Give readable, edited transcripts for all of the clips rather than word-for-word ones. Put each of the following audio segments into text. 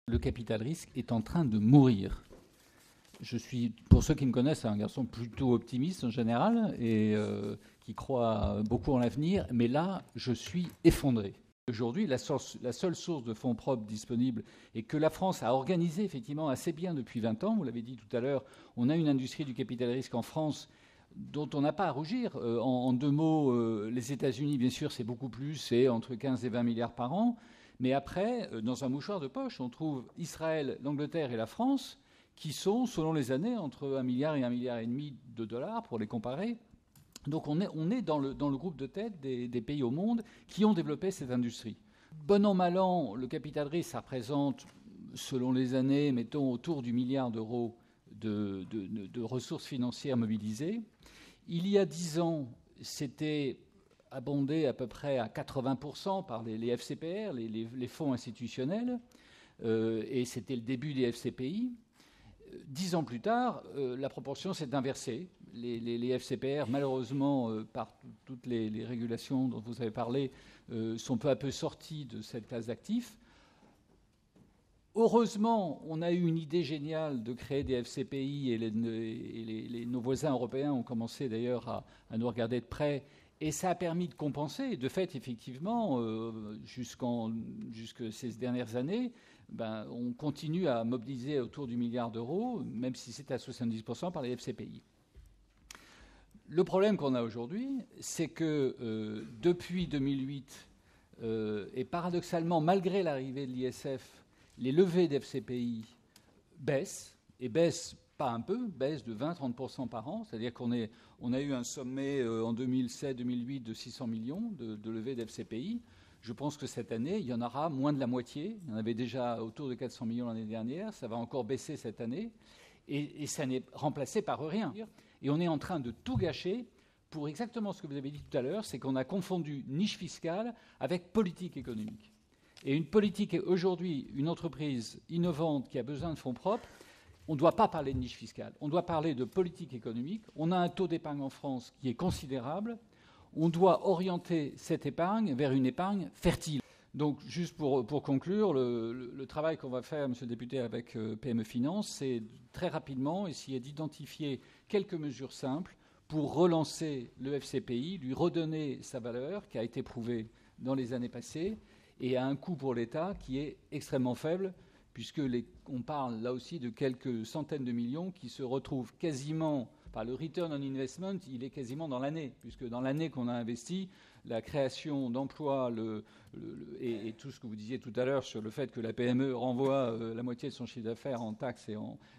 Le capital risque est en train de mourir. Je suis, pour ceux qui me connaissent, un garçon plutôt optimiste en général et qui croit beaucoup en l'avenir. Mais là, je suis effondré. Aujourd'hui, la seule source de fonds propres disponible et que la France a organisé effectivement assez bien depuis 20 ans, vous l'avez dit tout à l'heure, on a une industrie du capital risque en France dont on n'a pas à rougir. En deux mots, les États-Unis, bien sûr, c'est beaucoup plus, c'est entre 15 et 20 milliards par an. Mais après, dans un mouchoir de poche, on trouve Israël, l'Angleterre et la France, qui sont, selon les années, entre 1 milliard et 1,5 milliard de dollars, pour les comparer. Donc on est dans le groupe de tête des pays au monde qui ont développé cette industrie. Bon an, mal an, le capital risque, ça représente, selon les années, mettons autour du milliard d'euros de ressources financières mobilisées. Il y a 10 ans, c'était abondé à peu près à 80% par les FCPR, les fonds institutionnels, et c'était le début des FCPI. 10 ans plus tard, la proportion s'est inversée. Les FCPR, malheureusement, par toutes les régulations dont vous avez parlé, sont peu à peu sortis de cette classe d'actifs. Heureusement, on a eu une idée géniale de créer des FCPI et nos voisins européens ont commencé d'ailleurs à nous regarder de près. Et ça a permis de compenser. Et de fait, effectivement, jusque ces dernières années, on continue à mobiliser autour du milliard d'euros, même si c'est à 70% par les FCPI. Le problème qu'on a aujourd'hui, c'est que depuis 2008, et paradoxalement, malgré l'arrivée de l'ISF, les levées d'FCPI baissent, et baissent pas un peu, baissent de 20-30% par an. C'est-à-dire qu'on a eu un sommet en 2007-2008 de 600 millions de levées d'FCPI. Je pense que cette année, il y en aura moins de la moitié. Il y en avait déjà autour de 400 millions l'année dernière. Ça va encore baisser cette année. Et ça n'est remplacé par rien. Et on est en train de tout gâcher pour exactement ce que vous avez dit tout à l'heure, c'est qu'on a confondu niche fiscale avec politique économique. Et une politique, aujourd'hui, une entreprise innovante qui a besoin de fonds propres, on ne doit pas parler de niche fiscale. On doit parler de politique économique. On a un taux d'épargne en France qui est considérable. On doit orienter cette épargne vers une épargne fertile. Donc, juste pour conclure, le travail qu'on va faire, monsieur le député, avec PME Finance, c'est très rapidement essayer d'identifier quelques mesures simples pour relancer le FCPI, lui redonner sa valeur qui a été prouvée dans les années passées et à un coût pour l'État qui est extrêmement faible, puisqu'on parle là aussi de quelques centaines de millions qui se retrouvent quasiment, le return on investment, il est quasiment dans l'année, puisque dans l'année qu'on a investi, la création d'emplois et tout ce que vous disiez tout à l'heure sur le fait que la PME renvoie la moitié de son chiffre d'affaires en taxes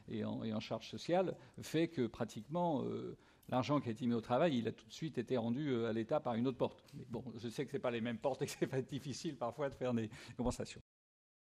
et en charges sociales, fait que pratiquement l'argent qui a été mis au travail, il a tout de suite été rendu à l'État par une autre porte. Mais bon, je sais que ce n'est pas les mêmes portes et que c'est pas difficile parfois de faire des compensations.